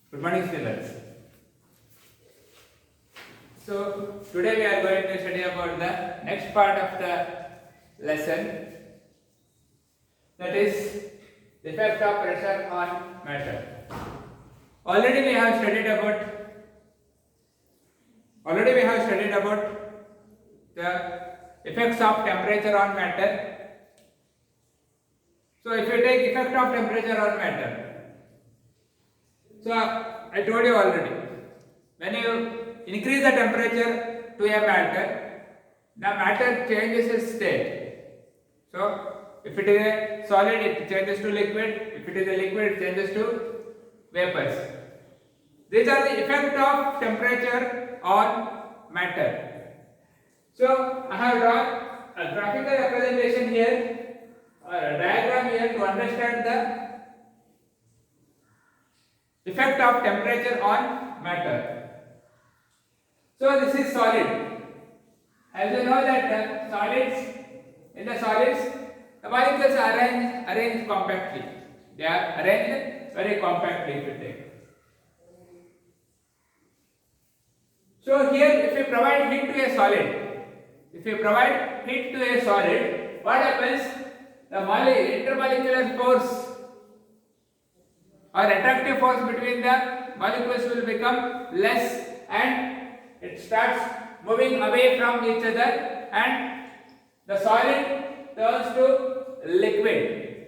Good morning, students. So today we are going to study about the next part of the lesson, that is the effect of pressure on matter. Already we have studied about the effects of temperature on matter. So if you take effect of temperature on matter, so I told you already, when you increase the temperature to a matter, the matter changes its state. So if it is a solid, it changes to liquid. If it is a liquid, it changes to vapors. These are the effect of temperature on matter. So I have drawn a graphical representation here, or a diagram here, to understand the effect of temperature on matter. So this is solid. As you know that in the solids, the molecules are arranged compactly. They are arranged very compactly if you take. So here, if you provide heat to a solid, what happens? The intermolecular force or attractive force between the molecules will become less, and it starts moving away from each other, and the solid turns to liquid.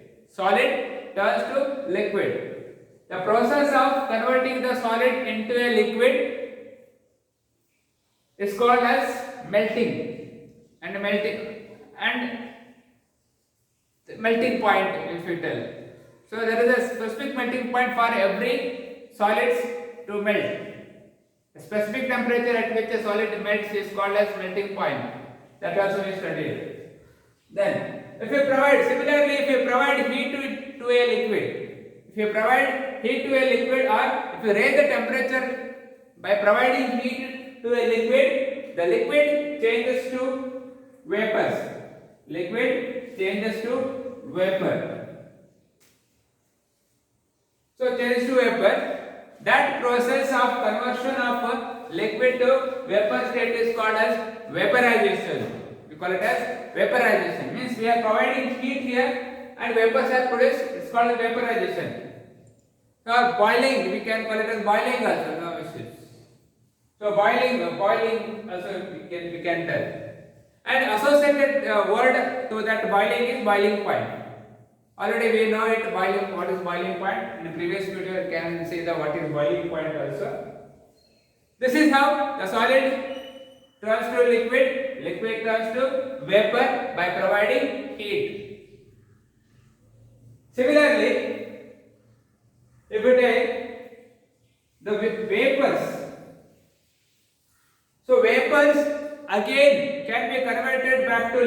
The process of converting the solid into a liquid is called as melting and melting point, if you tell. So there is a specific melting point for every solids to melt. A specific temperature at which a solid melts is called as melting point. That also we studied. Then, if you provide heat to a liquid, or if you raise the temperature by providing heat to a liquid, the liquid changes to vapors. So changes to vapor. That process of conversion of liquid to vapor state is called as vaporization. We call it as vaporization. Means we are providing heat here and vapors are produced. It's called as vaporization. So boiling, we can call it as boiling also. No issues. So boiling also we can tell. And associated word to that boiling is boiling point. Already we know it, what is boiling point. In the previous video you can see what is boiling point also. This is how the solid turns to liquid turns to vapor by providing heat. Similarly, if you take the vapors, so vapors again can be converted back to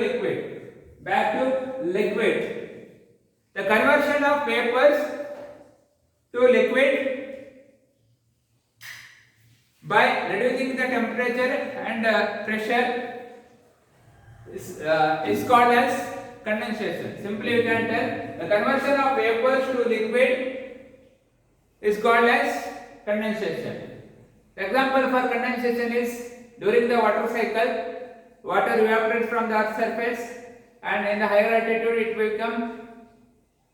liquid. The conversion of vapors to liquid by reducing the temperature and pressure is called as condensation. Simply you can tell the conversion of vapors to liquid is called as condensation. The example for condensation is during the water cycle, water evaporates from the earth's surface, and in the higher altitude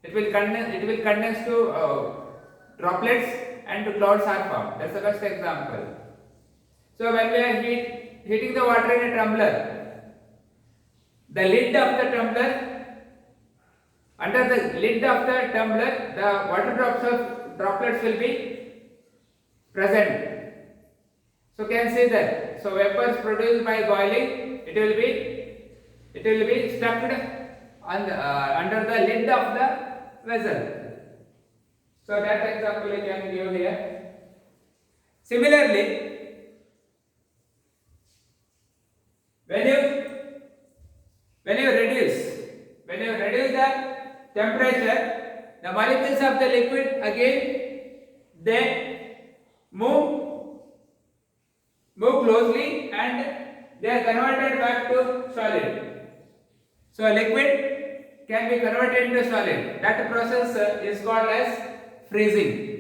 it will condense to droplets, and to clouds are formed. That's the best example. So when we are heating the water in a tumbler, the lid of the tumbler, under the lid of the tumbler, the water droplets will be present. So can see that. So vapors produced by boiling, it will be stuck under the lid of the vessel. So that example I can give here. Similarly, when you reduce the temperature, the molecules of the liquid again they move closely and they are converted back to solid. So liquid can be converted into solid. That process is called as freezing.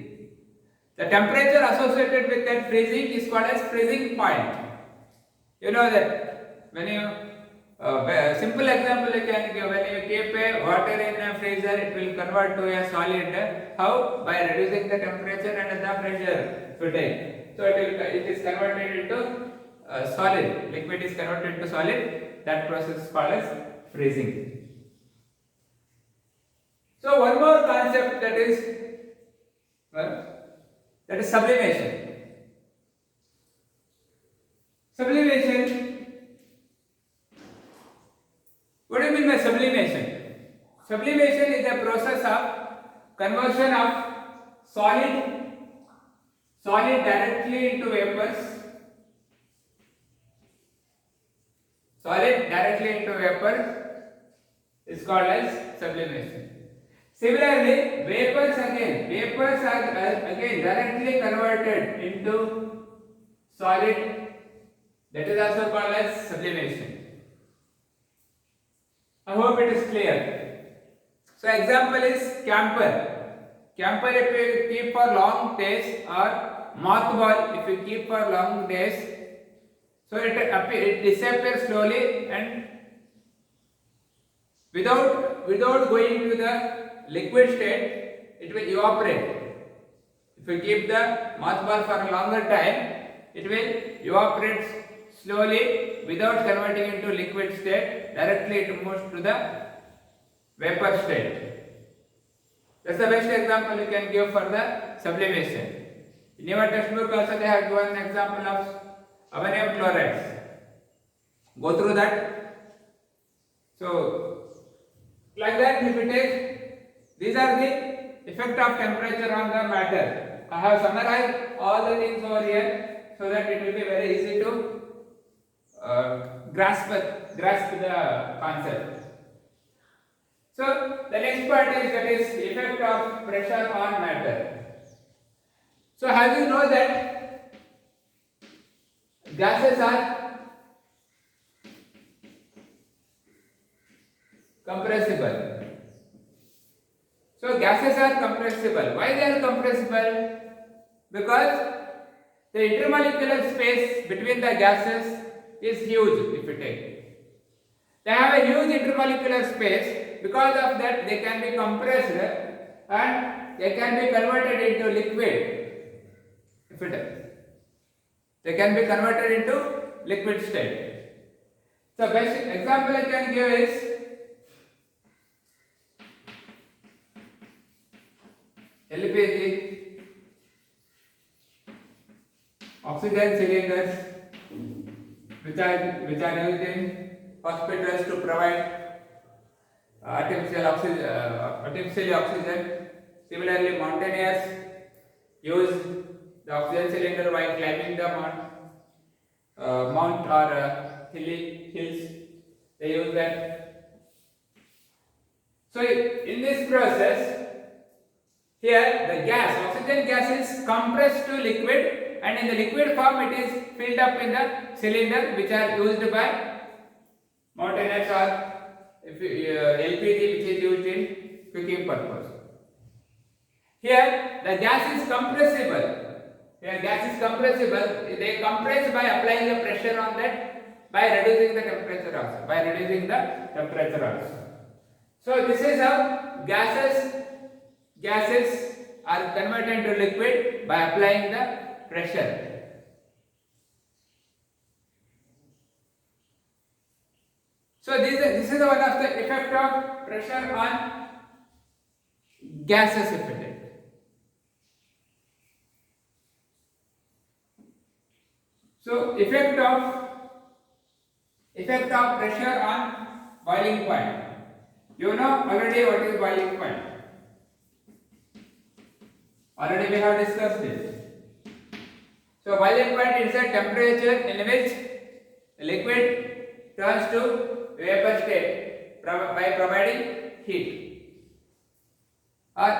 The temperature associated with that freezing is called as freezing point. You know that when you simple example you can give, when you keep a water in a freezer, it will convert to a solid. How? By reducing the temperature and the pressure to take. So it is converted into solid. Liquid is converted into solid. That process is called as freezing. So one more concept, that is sublimation. Sublimation. What do you mean by sublimation? Sublimation is a process of conversion of solid directly into vapors. Solid directly into vapor is called as sublimation. Similarly, vapors are again directly converted into solid. That is also called as sublimation. I hope it is clear. So example is camphor. Camphor, if you keep for long days, or mothball, if you keep for long days, so it disappears slowly and without going to the liquid state, it will evaporate. If you keep the mothball for a longer time, it will evaporate slowly without converting into liquid state. Directly it moves to the vapor state. That's the best example you can give for the sublimation. In your textbook also they have given an example of ammonium chlorides. Go through that. So like that, if we take, these are the effect of temperature on the matter. I have summarized all the things over here so that it will be very easy to grasp the concept. So the next part is, that is effect of pressure on matter. So as you know that gases are compressible. So gases are compressible. Why they are compressible? Because the intermolecular space between the gases is huge. If you take, they have a huge intermolecular space. Because of that, they can be compressed and they can be converted into liquid. If it, they can be converted into liquid state. So basic example I can give is LPG, oxygen cylinders, which are used in hospitals to provide artificially oxygen. Similarly, mountaineers use the oxygen cylinder while climbing the mount or hills. They use that. So in this process, here the gas, oxygen gas is compressed to liquid, and in the liquid form it is filled up in the cylinder, which are used by mountaineers, or LPG, which is used in cooking purpose. Here the gas is compressible. They compress by applying the pressure on that, by reducing the temperature also. So this is how gases are converted into liquid by applying the pressure. So this is one of the effect of pressure on gases, if it is. So effect of pressure on boiling point. You know already what is boiling point. Already we have discussed it. So boiling point is a temperature in which liquid turns to vapor state by providing heat. Or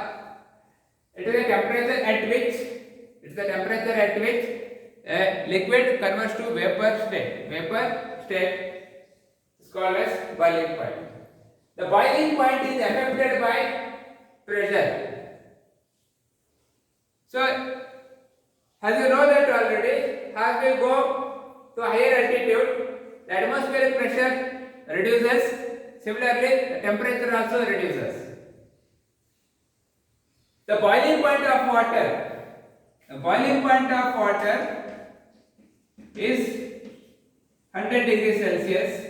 it is the temperature at which liquid converts to vapor state. Vapor state is called as boiling point. The boiling point is affected by pressure. So As you know that already, as we go to higher altitude, the atmospheric pressure reduces. Similarly, the temperature also reduces. The boiling point of water is 100 degrees Celsius.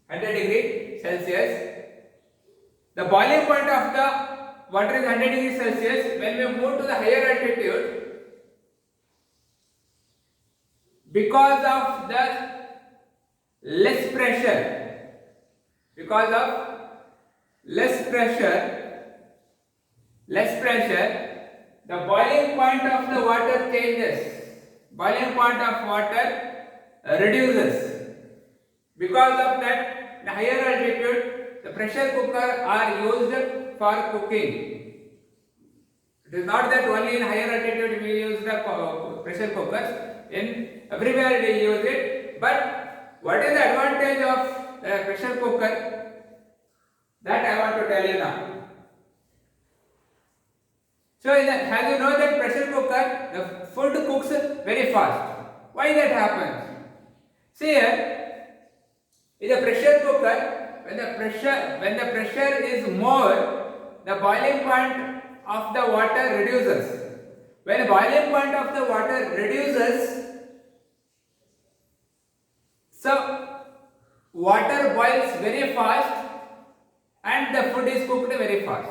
100 degrees Celsius. The boiling point of the water is 100 degrees Celsius. When we move to the higher altitude, because of the less pressure, the boiling point of the water changes. Boiling point of water reduces. Because of that, in higher altitude, the pressure cooker are used for cooking. It is not that only in higher altitude we use the pressure cookers. In everywhere we use it. But what is the advantage of the pressure cooker? That I want to tell you now. So, as you know that pressure cooker, the food cooks very fast. Why that happens? See here, in the pressure cooker, when the pressure is more, the boiling point of the water reduces. When boiling point of the water reduces, so water boils very fast and the food is cooked very fast.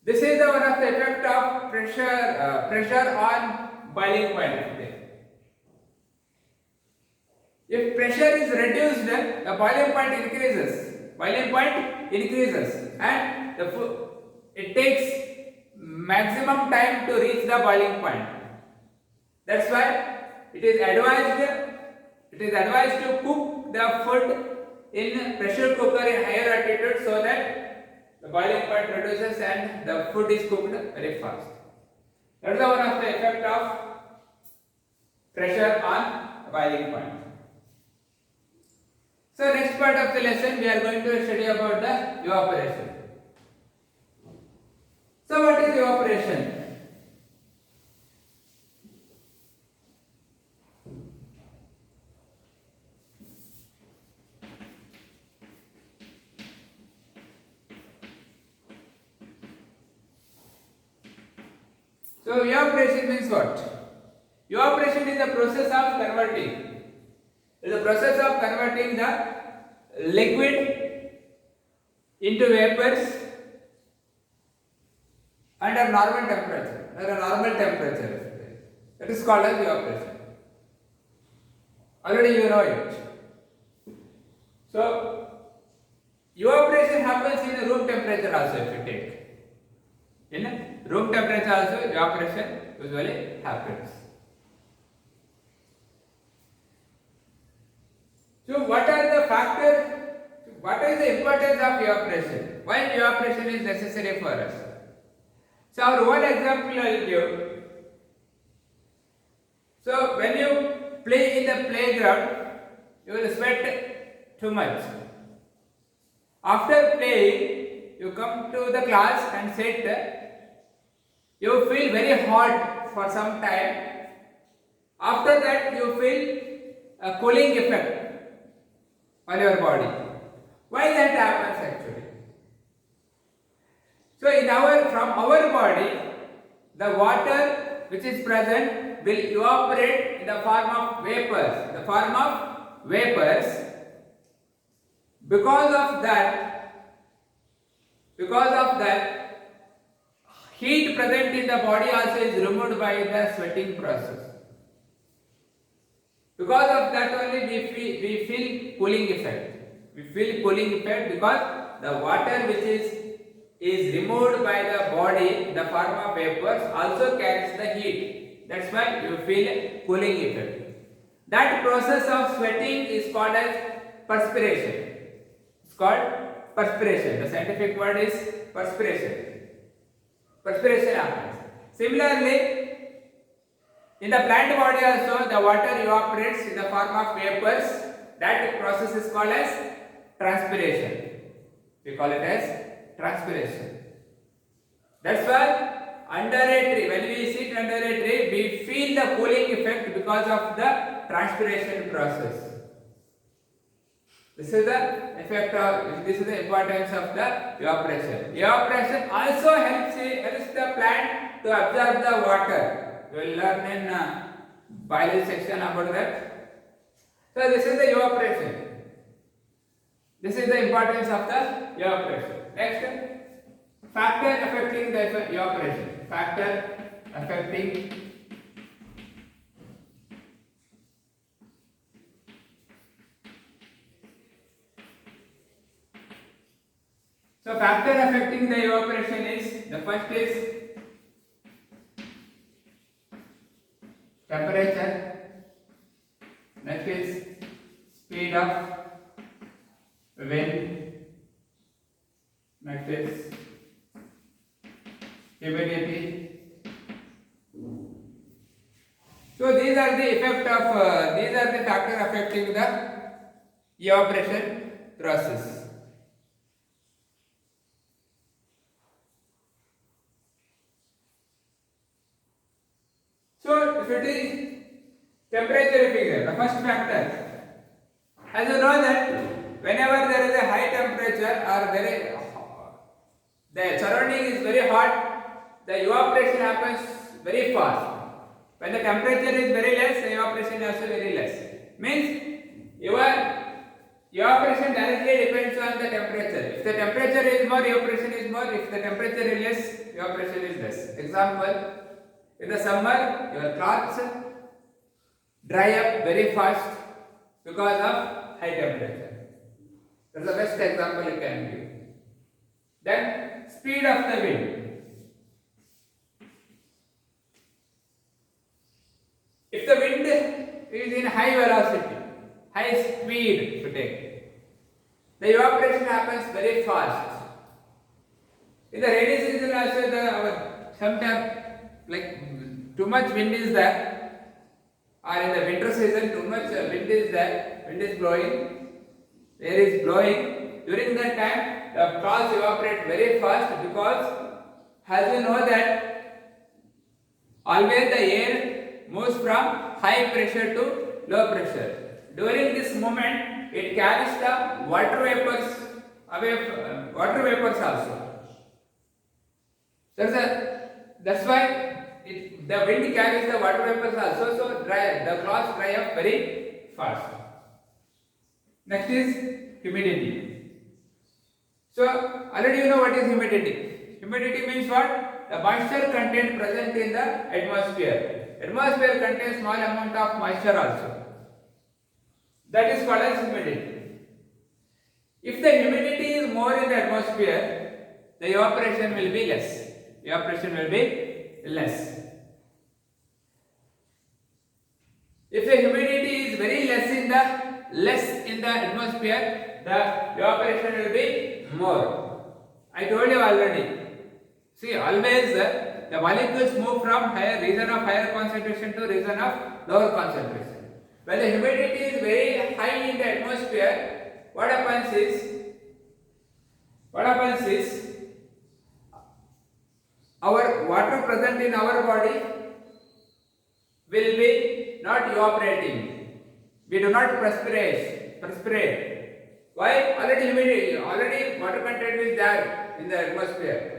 This is one of the effect of pressure on boiling point. If pressure is reduced, the boiling point increases, and it takes maximum time to reach the boiling point. That's why it is advised to cook the food in pressure cooker in higher altitude so that the boiling point reduces and the food is cooked very fast. That is one of the effect of pressure on boiling point. So next part of the lesson we are going to study about the evaporation. So what is evaporation? So evaporation means what? Evaporation is the process of converting. It is the process of converting the liquid into vapors under normal temperature. That is called as evaporation. Already you know it. So evaporation happens in room temperature also if you take. In room temperature also evaporation usually happens. So what are the factors? What is the importance of evaporation? Why evaporation is necessary for us? So our one example I will give. So when you play in the playground, you will sweat too much. After playing, you come to the class and sit. You feel very hot for some time. After that, you feel a cooling effect on your body. Why that happens actually? So from our body, the water which is present will evaporate in the form of vapors. Because of that, heat present in the body also is removed by the sweating process. Because of that only we feel cooling effect. We feel cooling effect because the water which is removed by the body in the form of vapors also carries the heat. That's why you feel cooling effect. That process of sweating is called as perspiration. It's called perspiration. The scientific word is perspiration. Perspiration happens. Similarly, in the plant body also the water evaporates in the form of vapors. That process is called as transpiration. We call it as transpiration. That's why under a tree, when we sit under a tree, we feel the cooling effect because of the transpiration process. This is the effect of, this is the importance of the evaporation. Evaporation also helps the plant to absorb the water. You will learn in biology section about that. So this is the evaporation. This is the importance of the evaporation. Next, factor affecting the evaporation. Factor affecting the evaporation is, the first is temperature, next is speed of wind, next is humidity. So these are the effect of these are the factors affecting the evaporation process. So if it is temperature figure, the first factor, as you know that whenever there is a high temperature or the surrounding is very hot, the evaporation happens very fast. When the temperature is very less, the evaporation is also very less. Means your evaporation directly depends on the temperature. If the temperature is more, evaporation is more. If the temperature is less, evaporation is less. Example, in the summer, your clothes dry up very fast because of high temperature. That's the best example you can give. Then, speed of the wind. If the wind is in high velocity, high speed to take, the evaporation happens very fast. In the rainy season also, sometimes like too much wind is there, or in the winter season too much wind is there, wind is blowing, air is blowing. During that time, the clouds evaporate very fast because, as you know that always the air moves from high pressure to low pressure. During this moment, it carries the water vapors away, water vapors also. That's why the wind carries the water vapors also, so the clouds dry up very fast. Next is humidity. So already you know what is humidity. Humidity means what? The moisture content present in the atmosphere. Atmosphere contains small amount of moisture also. That is called as humidity. If the humidity is more in the atmosphere, the evaporation will be less. Evaporation will be less. If the humidity is very less in the atmosphere, the evaporation will be more. I told you already. See, always the molecules move from region of higher concentration to region of lower concentration. When the humidity is very high in the atmosphere, what happens is our water present in our body will be not evaporating. We do not perspirate. Why? Already water content is there in the atmosphere.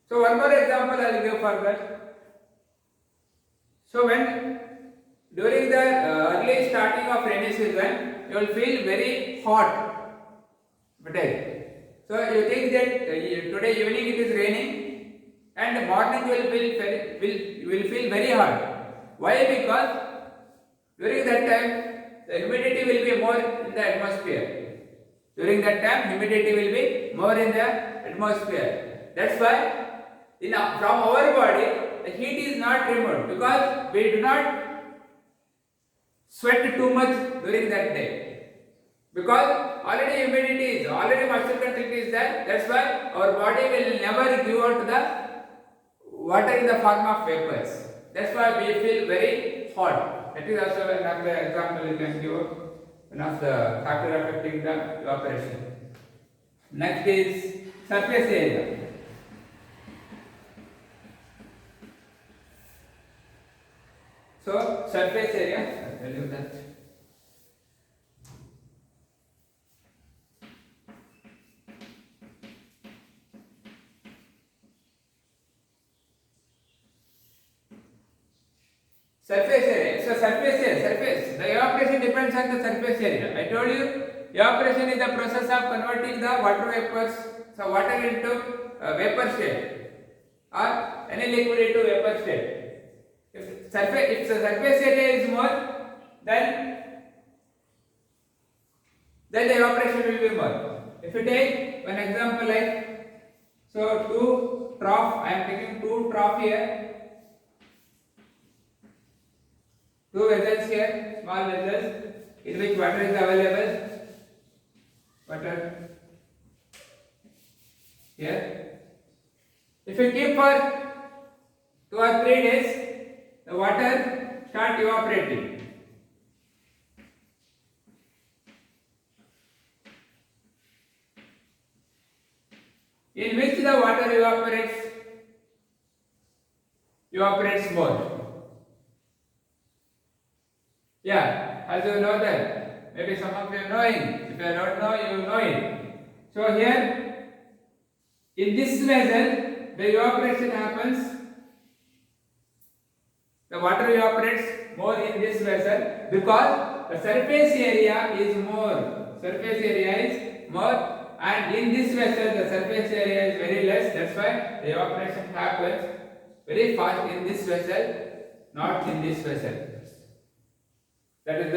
So one more example I will give for that. So when during the early starting of rainy season, you will feel very hot. So you think that today evening it is raining, and morning you will feel very hot. Why? Because during that time the humidity will be more in the atmosphere. During that time humidity will be more in the atmosphere. That's why from our body the heat is not removed because we do not sweat too much during that day. Because already humidity is, already moisture content is there. That's why our body will never give out the water in the form of vapors. That's why we feel very hot. That is also another example you can give, one of the factor affecting the evaporation. Next is surface area. surface area, I'll tell you that. Surface area. So surface. The evaporation depends on the surface area. I told you, evaporation is the process of converting the water vapors, so water into vapor state, or any liquid into vapor state. If the surface area is more, then the evaporation will be more. If you take one example like, so two trough, I am taking two trough here. Two vessels here, small vessels, in which water is available. Water here. If you keep for 2 or 3 days, the water start evaporating. In which the water evaporates more. Yeah, as you know that, maybe some of you knowing, if you don't know, you know it. So here, in this vessel, the evaporation happens, the water evaporates more in this vessel because the surface area is more. And in this vessel, the surface area is very less, that's why the evaporation happens very fast in this vessel, not in this vessel. That is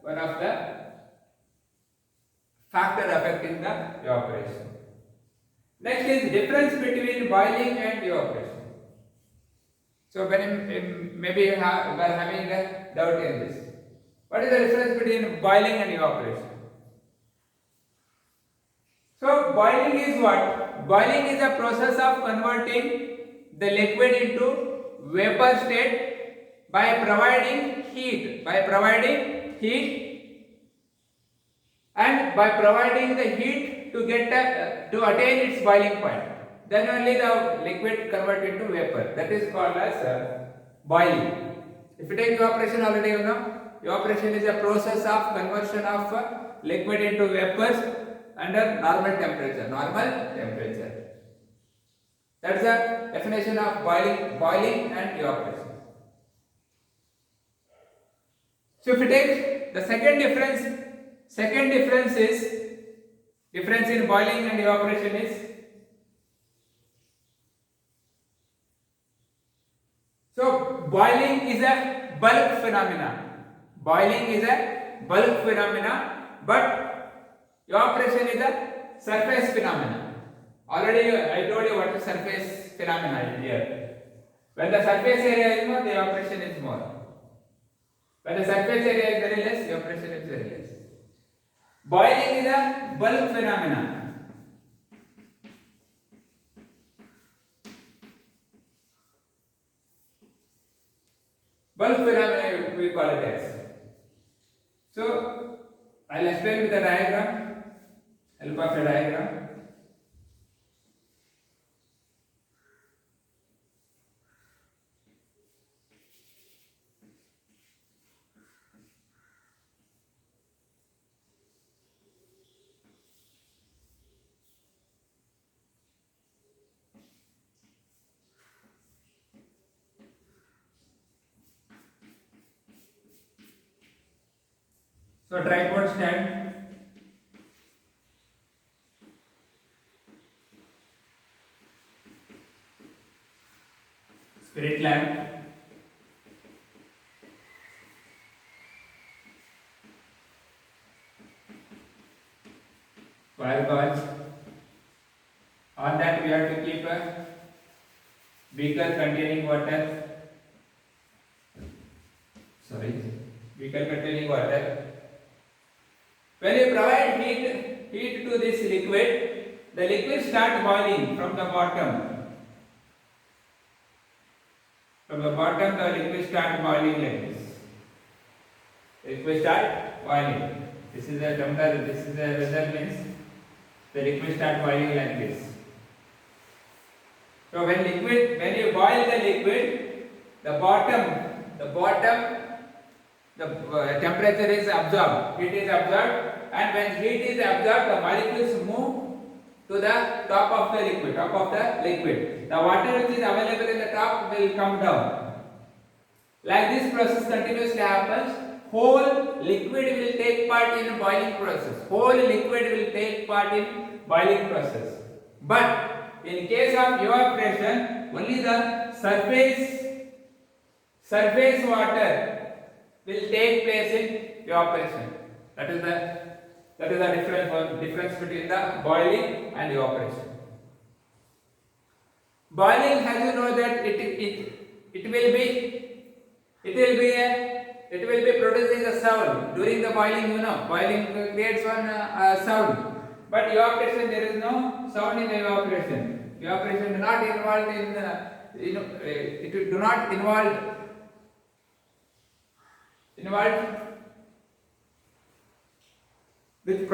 one of the factor affecting the evaporation. Next is difference between boiling and evaporation. So when maybe you are having a doubt in this. What is the difference between boiling and evaporation? So boiling is what? Boiling is a process of converting the liquid into vapor state by providing heat, and by providing the heat to attain its boiling point. Then only the liquid convert into vapor. That is called as boiling. If you take evaporation, already you know, evaporation is a process of conversion of liquid into vapors under normal temperature. That's the definition of boiling and evaporation. So if you take the second difference in boiling and evaporation is, so boiling is a bulk phenomena, but evaporation is a surface phenomena. Already I told you what is surface phenomena is here. When the surface area is more, the evaporation is more. When the surface area is very less, evaporation is very less. Boiling is a bulk phenomena. Bulk phenomena we call it as. So I'll explain with a diagram, help of a diagram. So tripod stand, spirit lamp, fire gauge. On that we have to keep a beaker containing water. When you provide heat to this liquid, the liquid starts boiling from the bottom. From the bottom, the liquid starts boiling like this. The liquid starts boiling. This is a tumbler. This is a vessel, means the liquid starts boiling like this. So when you boil the liquid, the bottom the temperature is absorbed, heat is absorbed, and when heat is absorbed, the molecules move to the top of the liquid, The water which is available in the top will come down. Like this process continuously happens, whole liquid will take part in boiling process. But in case of evaporation, only the surface water will take place in evaporation. That is the difference between the boiling and evaporation. Boiling, as you know that it will be producing a sound during the boiling. Boiling creates one sound. But evaporation, there is no sound in evaporation. Evaporation is not involved in it do not involved which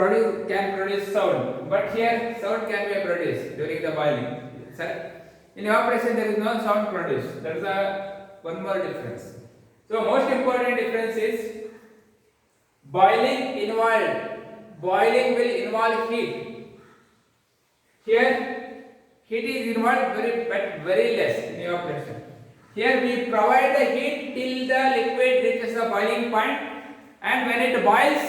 can produce sound, but here sound can be produced during the boiling. In evaporation there is no sound produced. There is one more difference. So most important difference is boiling will involve heat. Here heat is involved very less in evaporation. Here we provide the heat till the liquid reaches the boiling point, and when it boils,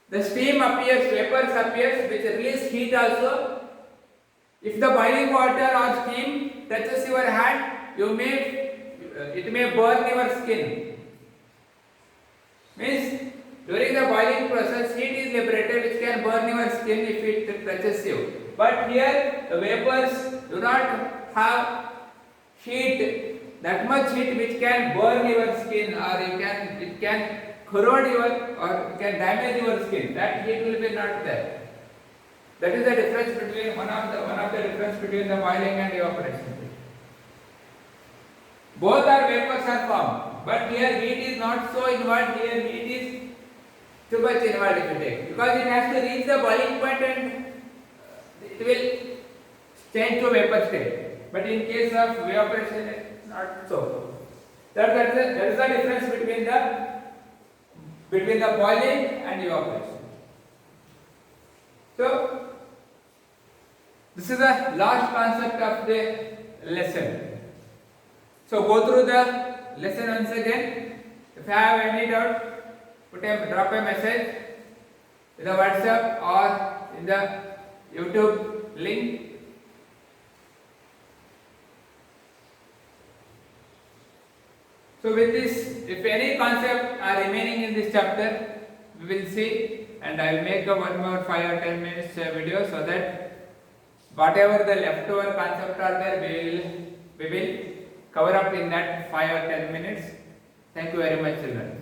the steam appears, vapors appears, which release heat also. If the boiling water or steam touches your hand, it may burn your skin. Means during the boiling process, heat is liberated which can burn your skin if it touches you. But here the vapors do not have heat, that much heat which can burn your skin, or it can corrode or can damage your skin. That heat will be not there. That is the difference between one of the difference between the boiling and evaporation. Both are vapors are formed, but here heat is not so involved. Here heat is too much involved if you take, because it has to reach the boiling point and it will change to vapor state. But in case of evaporation, it's not so. That is the difference between the boiling and evaporation. So this is the last concept of the lesson. So go through the lesson once again. If you have any doubt, drop a message in the WhatsApp or in the YouTube link. So with this, if any concept are remaining in this chapter, we will see, and I will make a one more 5 or 10 minutes video, so that whatever the leftover concept are there, we will cover up in that 5 or 10 minutes. Thank you very much, children.